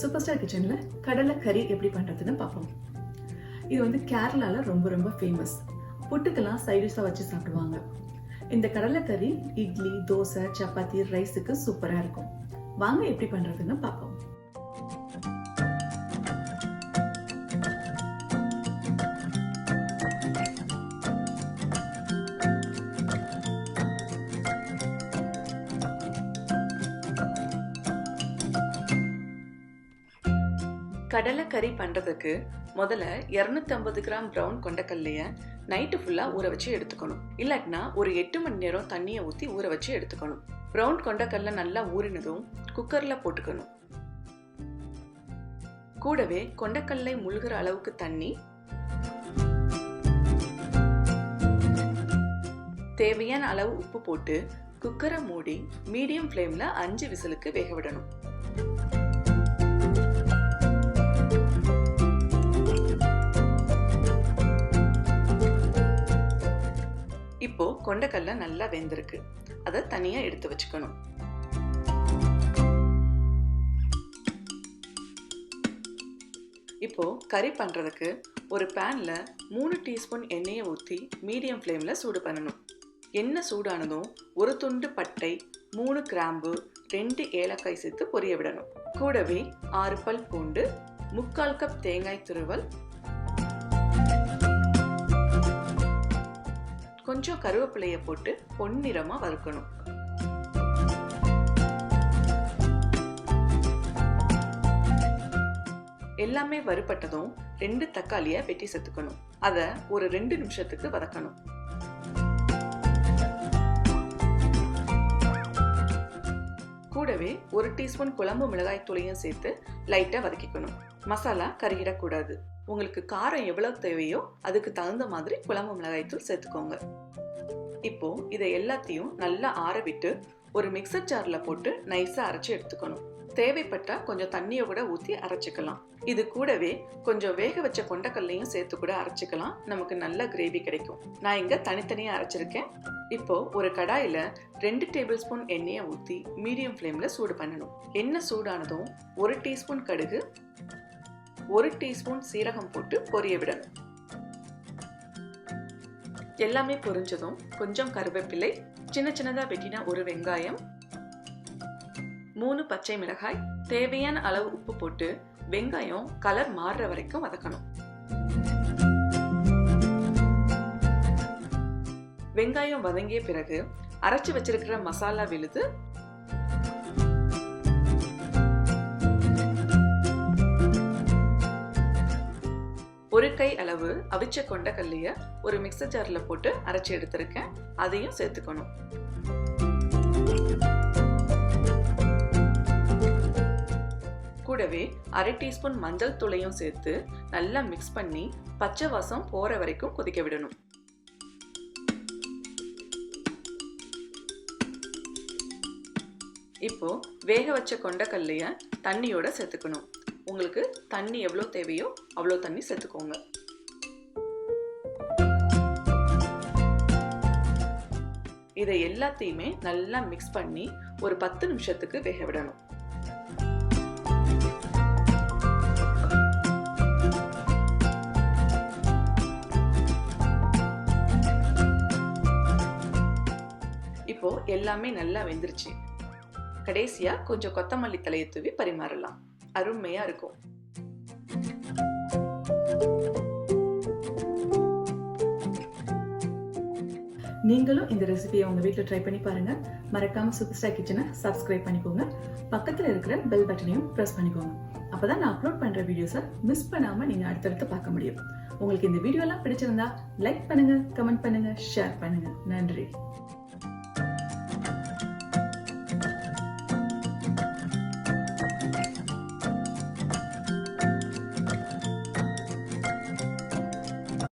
Super star கிச்சன்ல கடலை கறி எப்படி பண்றதுன்னு பார்ப்போம். இது வந்து கேரளால ரொம்ப ரொம்ப ஃபேமஸ். புட்டுக்கெல்லாம் சைடிஷா வச்சு சாப்பிடுவாங்க. இந்த கடலை கறி இட்லி, தோசை, சப்பாத்தி, ரைஸுக்கு சூப்பரா இருக்கும். வாங்க எப்படி பண்றதுன்னு பார்ப்போம். கடலை கறி பண்றதுக்கு முதல்ல 250 கிராம் ப்ரௌன் கொண்டக்கல்லைய நைட்டு ஃபுல்லா ஊற வச்சு எடுத்துக்கணும். இல்லாட்டினா ஒரு 8 மணி நேரம் தண்ணியை ஊற்றி ஊற வச்சு எடுத்துக்கணும். ப்ரௌன் கொண்டக்கல்ல நல்லா ஊறினதும் குக்கர்ல போட்டுக்கணும். கூடவே கொண்டக்கல்லை முழுகிற அளவுக்கு தண்ணி, தேவையான அளவு உப்பு போட்டு குக்கரை மூடி மீடியம் ஃப்ளேம்ல 5 விசிலுக்கு வேக விடணும். இப்போ கொண்டக்கல்ல நல்லா வெந்திருக்கு. அதை தனியா எடுத்து வச்சுக்கணும். இப்போ கறி பண்றதுக்கு ஒரு பேன்ல 3 டீஸ்பூன் எண்ணெயை ஊற்றி மீடியம் ஃப்ளேம்ல சூடு பண்ணணும். எண்ணெய் சூடானதும் ஒரு துண்டு பட்டை, 3 கிராம்பு, 2 ஏலக்காய் சேர்த்து பொரிய விடணும். கூடவே 6 பல் பூண்டு, 3/4 கப் தேங்காய் துருவல், கொஞ்சம் கருவேப்பிலையை போட்டு பொன்னிறமா வறுக்கணும். எல்லாமே வறுபட்டதும் 2 தக்காளியை வெட்டி சேர்த்துக்கணும். அதை ஒரு 2 நிமிஷத்துக்கு வதக்கணும். கூடவே 1 டீஸ்பூன் குழம்பு மிளகாய் தூளையும் சேர்த்து லைட்டா வதக்கிக்கணும். மசாலா கருகிடக்கூடாது. உங்களுக்கு காரம் எவ்வளவு தேவையோ அதுக்கு தகுந்த மாதிரி குழம்பு மிளகாய் தூள் சேர்த்துக்கோங்க. இப்போ இதை எல்லாத்தையும் நல்லா ஆற விட்டு ஒரு மிக்சர் ஜார்ல போட்டு நைஸா அரைச்சு எடுத்துக்கணும். தேவைப்பட்டா கொஞ்சம் தண்ணியை கூட ஊற்றி அரைச்சிக்கலாம். இது கூடவே கொஞ்சம் வேக வச்ச கொண்டக்கல்லையும் சேர்த்து கூட அரைச்சிக்கலாம். நமக்கு நல்ல கிரேவி கிடைக்கும். நான் இங்க தனித்தனியா அரைச்சிருக்கேன். இப்போ ஒரு கடாயில 2 டேபிள் ஸ்பூன் எண்ணெயை ஊற்றி மீடியம் ஃப்ளேம்ல சூடு பண்ணணும். எண்ணெய் சூடானதும் 1 டீஸ்பூன் கடுகு, 1 டீஸ்பூன் சீரகம் போட்டு பொரிய விடணும். எல்லாமே பொரிஞ்சதும் கொஞ்சம் கருவேப்பிலை, சின்ன சின்னதா வெட்டின ஒரு வெங்காயம், 3 பச்சை மிளகாய், தேவையான அளவு உப்பு போட்டு வெங்காயம் கலர் மாறுற வரைக்கும் வதக்கணும். வெங்காயம் வதங்கிய பிறகு அரைச்சு வச்சிருக்கிற மசாலா விழுது, ஒரு கை அளவு அவிச்ச கொண்டக்கல்லைய ஒரு மிக்சர் ஜார்ல போட்டு அரைச்சு எடுத்திருக்கேன். அதையும் சேர்த்துக்கணும். கூடவே 1/2 டீஸ்பூன் மஞ்சள் தூளையும் சேர்த்து நல்லா மிக்ஸ் பண்ணி பச்சை வாசம் போற வரைக்கும் கொதிக்க விடணும். இப்போ வேக வச்ச கொண்டக்கல்லைய தண்ணியோட சேர்த்துக்கணும். உங்களுக்கு தண்ணி எவ்வளோ தேவையோ அவ்வளோ தண்ணி சேர்த்துக்கோங்க. இதை எல்லாத்தையுமே நல்லா மிக்ஸ் பண்ணி ஒரு 10 நிமிஷத்துக்கு வேக விடணும். இப்போ எல்லாமே நல்லா வெந்துருச்சு. கடைசியா கொஞ்சம் கொத்தமல்லி தலையை தூவி பரிமாறலாம். அருமையா இருக்கும். நீங்களும் இந்த ரெசிபியை உங்க வீட்டுல ட்ரை பண்ணி பாருங்க. மறக்காம சூப்பர் ஸ்டார் கிச்சனை சப்ஸ்கிரைப் பண்ணிக்கோங்க. பக்கத்துல இருக்கிற பெல் பட்டனையும் பிரஸ் பண்ணிக்கோங்க. அப்பதான் நான் அப்லோட் பண்ற வீடியோஸை மிஸ் பண்ணாம நீங்க அடுத்தடுத்து பார்க்க முடியும். உங்களுக்கு இந்த வீடியோ எல்லாம் பிடிச்சிருந்தா லைக் பண்ணுங்க, கமெண்ட் பண்ணுங்க, ஷேர் பண்ணுங்க. நன்றி.